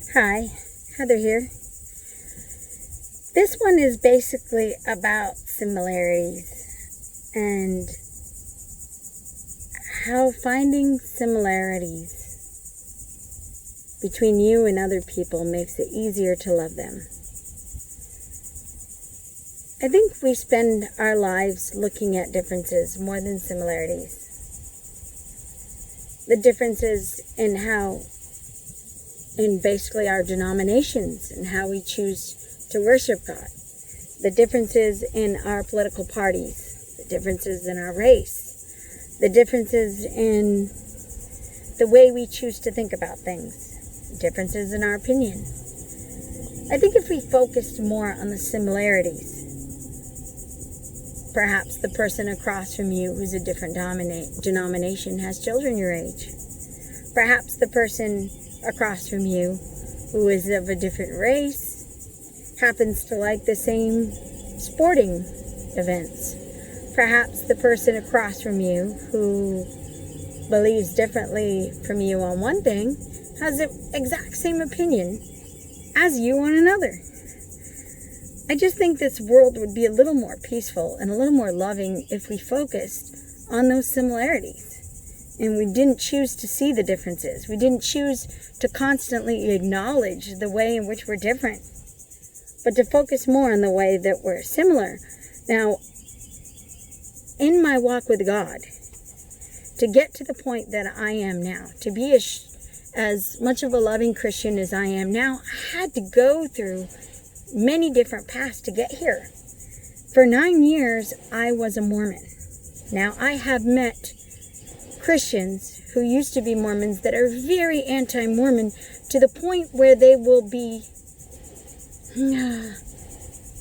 Hi, Heather here. This one is basically about similarities and how finding similarities between you and other people makes it easier to love them. I think we spend our lives looking at differences more than similarities. The differences in basically our denominations and how we choose to worship God. The differences in our political parties. The differences in our race. The differences in the way we choose to think about things. The differences in our opinion. I think if we focused more on the similarities, perhaps the person across from you who's a different denomination has children your age. Perhaps the person across from you who is of a different race happens to like the same sporting events. Perhaps the person across from you who believes differently from you on one thing has the exact same opinion as you on another. I just think this world would be a little more peaceful and a little more loving if we focused on those similarities. And we didn't choose to see the differences. We didn't choose to constantly acknowledge the way in which we're different, but to focus more on the way that we're similar. Now, in my walk with God, to get to the point that I am now, to be as much of a loving Christian as I am now, I had to go through many different paths to get here. For 9 years, I was a Mormon. Now, I have met Christians who used to be Mormons that are very anti-Mormon to the point where they will be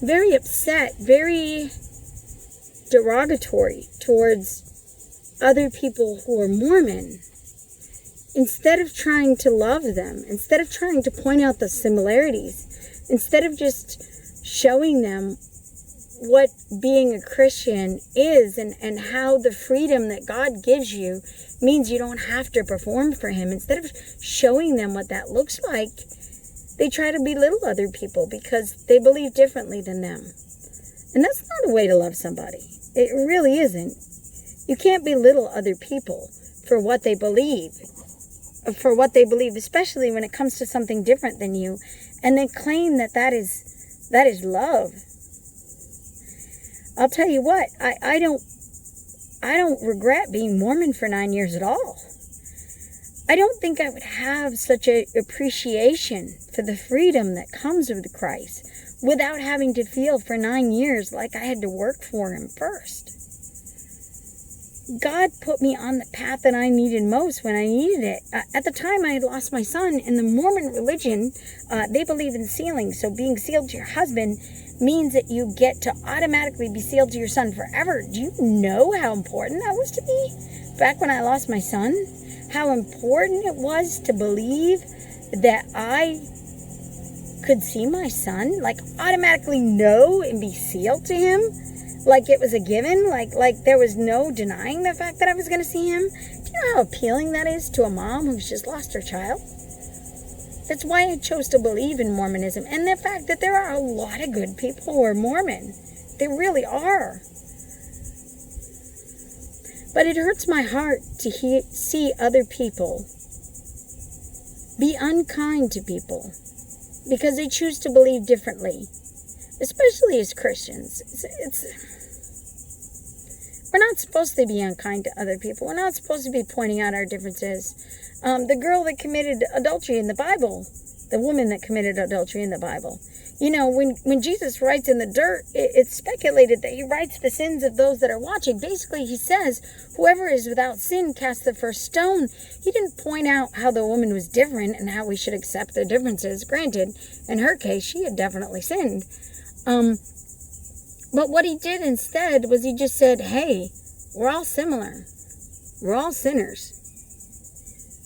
very upset, very derogatory towards other people who are Mormon. Instead of trying to love them, instead of trying to point out the similarities, instead of just showing them what being a Christian is and how the freedom that God gives you means you don't have to perform for Him. Instead of showing them what that looks like, they try to belittle other people because they believe differently than them. And that's not a way to love somebody. It really isn't. You can't belittle other people for what they believe, especially when it comes to something different than you, and then claim that is love. I'll tell you what, I don't regret being Mormon for 9 years at all. I don't think I would have such an appreciation for the freedom that comes with Christ without having to feel for 9 years like I had to work for Him first. God put me on the path that I needed most when I needed it. At the time, I had lost my son. In the Mormon religion, they believe in sealing. So being sealed to your husband means that you get to automatically be sealed to your son forever. Do you know how important that was to me back when I lost my son? How important it was to believe that I could see my son, like automatically know and be sealed to him, like it was a given, like there was no denying the fact that I was going to see him. Do you know how appealing that is to a mom who's just lost her child? That's why I chose to believe in Mormonism, and the fact that there are a lot of good people who are Mormon. They really are. But it hurts my heart to see other people be unkind to people because they choose to believe differently, especially as Christians. We're not supposed to be unkind to other people. We're not supposed to be pointing out our differences. The girl that committed adultery in the Bible, the woman that committed adultery in the Bible, you know, when Jesus writes in the dirt, it's speculated that He writes the sins of those that are watching. Basically, He says, whoever is without sin, cast the first stone. He didn't point out how the woman was different and how we should accept the differences. Granted, in her case, she had definitely sinned. But what He did instead was He just said, hey, we're all similar. We're all sinners.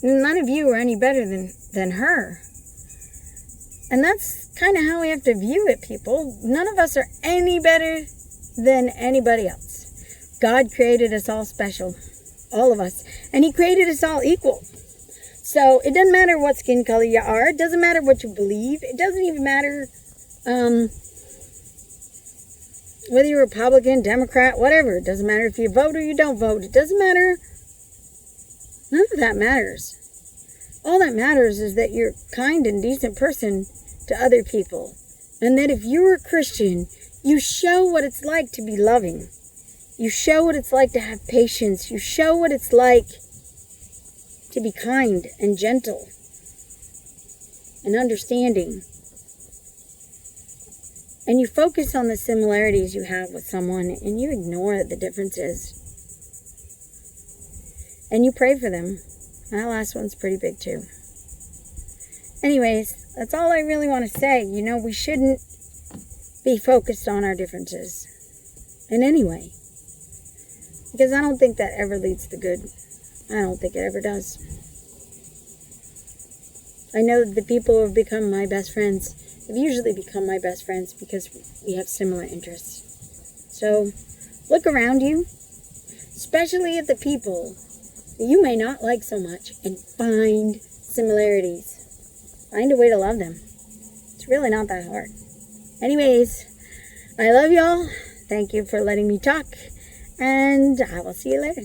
None of you are any better than her. And that's kind of how we have to view it, people. None of us are any better than anybody else. God created us all special. All of us. And He created us all equal. So it doesn't matter what skin color you are. It doesn't matter what you believe. It doesn't even matter whether you're Republican, Democrat, whatever. It doesn't matter if you vote or you don't vote. It doesn't matter. None of that matters. All that matters is that you're a kind and decent person to other people. And that if you're a Christian, you show what it's like to be loving. You show what it's like to have patience. You show what it's like to be kind and gentle and understanding. And you focus on the similarities you have with someone and you ignore the differences. And you pray for them. That last one's pretty big too. Anyways, that's all I really want to say. You know, we shouldn't be focused on our differences in any way. Because I don't think that ever leads to good. I don't think it ever does. I know that the people who have become my best friends have usually become my best friends because we have similar interests. So, look around you, especially at the people that you may not like so much, and find similarities. Find a way to love them. It's really not that hard. Anyways, I love y'all. Thank you for letting me talk, and I will see you later.